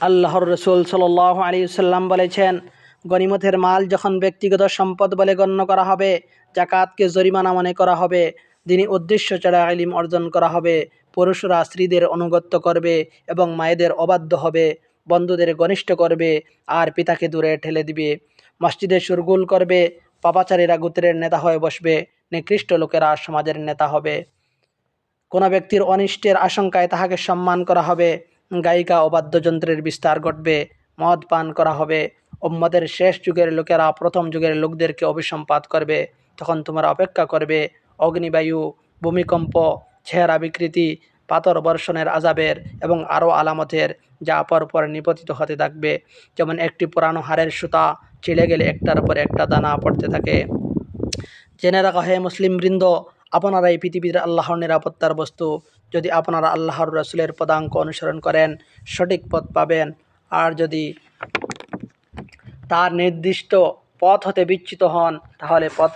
আল্লাহর রসুল সাল্লাল্লাহু আলাইহি ওয়াসাল্লাম বলেছেন, গনিমতের মাল যখন ব্যক্তিগত সম্পদ বলে গণ্য করা হবে, জাকাতকে জরিমানা মনে করা হবে, দিনই উদ্দেশ্য ছাড়া ইলম অর্জন করা হবে, পুরুষরা স্ত্রীদের আনুগত্য করবে এবং মায়েদের অবাধ্য হবে, বন্ধুদের ঘনিষ্ঠ করবে আর পিতাকে দূরে ঠেলে দিবে, মসজিদে শোরগোল করবে, পাপাচারীরা গোত্রের নেতা হয়ে বসবে, নিকৃষ্ট লোকেরা সমাজের নেতা হবে। কোনো ব্যক্তির অনিষ্টের আশঙ্কায় তাহাকে সম্মান করা হবে, গায়িকা ও বাদ্যযন্ত্রের বিস্তার ঘটবে, মদ পান করা হবে, উম্মতের শেষ যুগের লোকেরা প্রথম যুগের লোকদেরকে অভিসম্পাত করবে। তখন তোমরা অপেক্ষা করবে অগ্নিবায়ু, ভূমিকম্প, চেহারা বিকৃতি, পাথর বর্ষণের আযাবের এবং আরও আলামতের, যা পরপর নিপতিত হতে থাকবে, যেমন একটি পুরানো হাড়ের সুতা ছিঁড়ে গেলে একটার পর একটা দানা পড়তে থাকে। জেনে রাখা হে মুসলিমবৃন্দ, আপনারা এই পৃথিবীর আল্লাহর নিরাপত্তার বস্তু। যদি আপনারা আল্লাহর রাসূলের পদাঙ্ক অনুসরণ করেন, সঠিক পথ পাবেন, আর যদি তার নির্দিষ্ট পথ হতে বিচ্যুত হন, তাহলে পথ